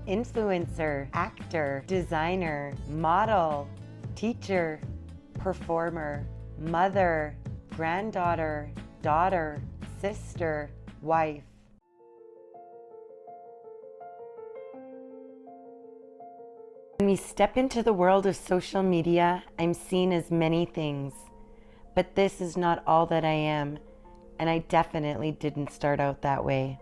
influencer, actor, designer, model, teacher, performer, mother, granddaughter, daughter, sister, wife. When we step into the world of social media, I'm seen as many things, but this is not all that I am, and I definitely didn't start out that way.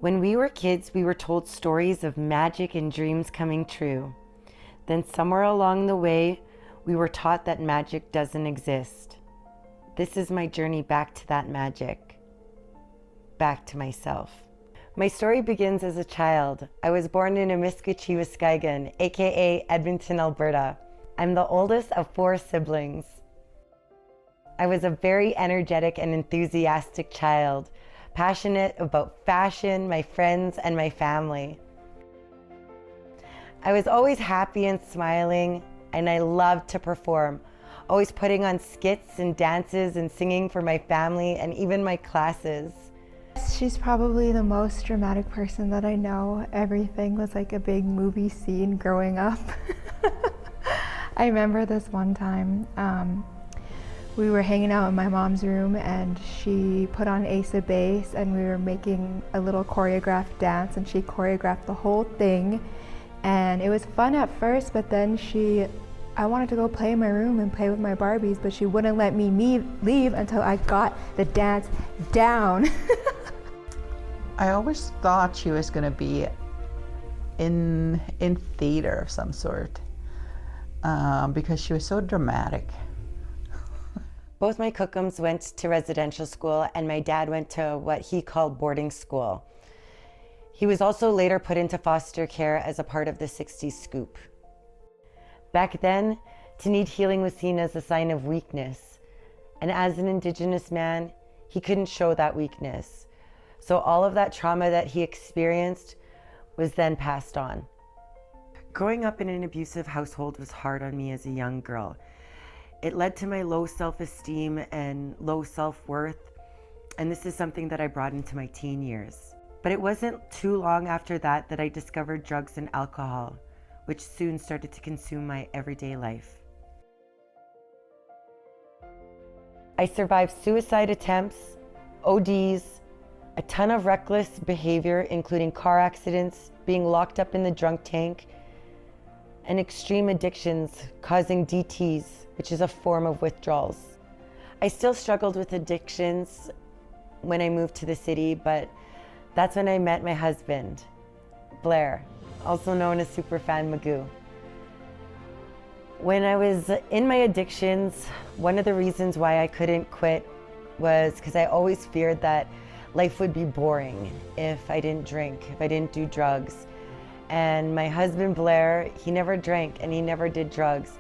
When we were kids, we were told stories of magic and dreams coming true. Then somewhere along the way, we were taught that magic doesn't exist. This is my journey back to that magic, back to myself. My story begins as a child. I was born in Nipiy, aka Edmonton, Alberta. I'm the oldest of 4 siblings. I was a very energetic and enthusiastic child, passionate about fashion, my friends, and my family. I was always happy and smiling, and I loved to perform, always putting on skits and dances and singing for my family and even my classes. She's probably the most dramatic person that I know. Everything was like a big movie scene growing up. I remember this one time, we were hanging out in my mom's room and she put on Ace of Base and we were making a little choreographed dance and she choreographed the whole thing. And it was fun at first, but then I wanted to go play in my room and play with my Barbies, but she wouldn't let me leave until I got the dance down. I always thought she was going to be in theater of some sort because she was so dramatic. Both my cookums went to residential school and my dad went to what he called boarding school. He was also later put into foster care as a part of the 60s scoop. Back then, to need healing was seen as a sign of weakness. And as an Indigenous man, he couldn't show that weakness. So all of that trauma that he experienced was then passed on. Growing up in an abusive household was hard on me as a young girl. It led to my low self-esteem and low self-worth, and this is something that I brought into my teen years. But it wasn't too long after that that I discovered drugs and alcohol, which soon started to consume my everyday life. I survived suicide attempts, ODs, a ton of reckless behavior, including car accidents, being locked up in the drunk tank, and extreme addictions causing DTs, which is a form of withdrawals. I still struggled with addictions when I moved to the city, but that's when I met my husband, Blair, also known as Superfan Magoo. When I was in my addictions, one of the reasons why I couldn't quit was because I always feared that life would be boring if I didn't drink, if I didn't do drugs. And my husband Blair, he never drank and he never did drugs.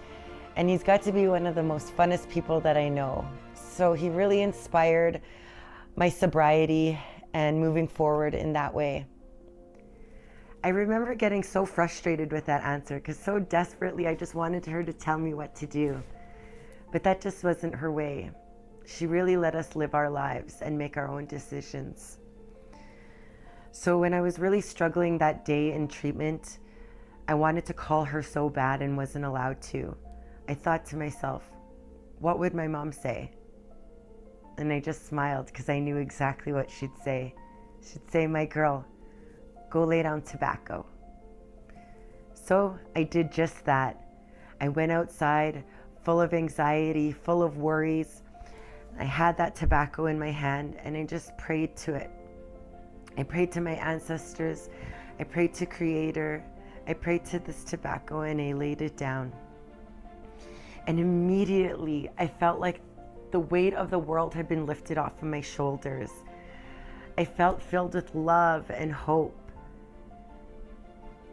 And he's got to be one of the most funnest people that I know. So he really inspired my sobriety and moving forward in that way. I remember getting so frustrated with that answer because so desperately I just wanted her to tell me what to do. But that just wasn't her way. She really let us live our lives and make our own decisions. So when I was really struggling that day in treatment, I wanted to call her so bad and wasn't allowed to. I thought to myself, what would my mom say? And I just smiled because I knew exactly what she'd say. She'd say, my girl, go lay down tobacco. So I did just that. I went outside full of anxiety, full of worries. I had that tobacco in my hand and I just prayed to it. I prayed to my ancestors, I prayed to Creator, I prayed to this tobacco and I laid it down. And immediately I felt like the weight of the world had been lifted off of my shoulders. I felt filled with love and hope.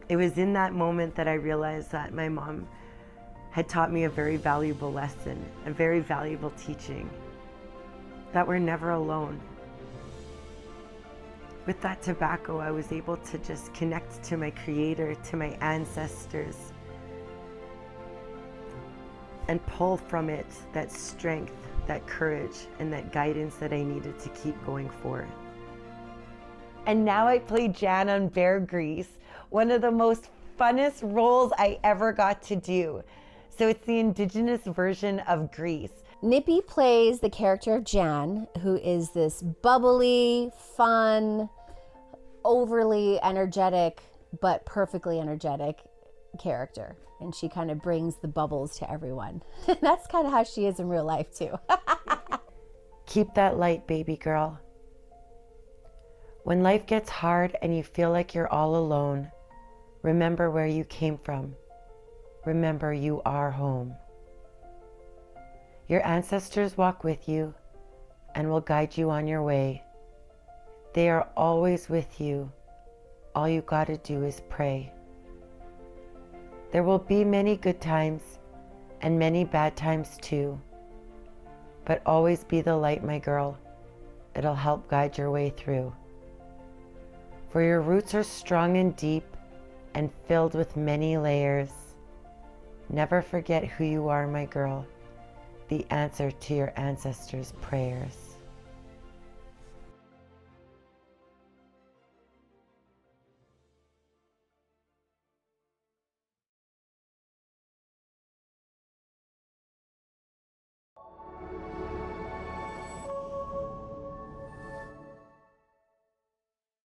It was in that moment that I realized that my mom had taught me a very valuable lesson, a very valuable teaching, that we're never alone. With that tobacco, I was able to just connect to my Creator, to my ancestors, and pull from it that strength, that courage, and that guidance that I needed to keep going forward. And now I play Jan on Bear Grease, one of the most funnest roles I ever got to do. So it's the indigenous version of Grease. Nipiy plays the character of Jan, who is this bubbly, fun, overly energetic, but perfectly energetic character. And she kind of brings the bubbles to everyone. That's kind of how she is in real life too. Keep that light, baby girl. When life gets hard and you feel like you're all alone, remember where you came from. Remember you are home. Your ancestors walk with you and will guide you on your way. They are always with you. All you gotta do is pray. There will be many good times and many bad times too. But always be the light, my girl. It'll help guide your way through. For your roots are strong and deep and filled with many layers. Never forget who you are, my girl, the answer to your ancestors' prayers.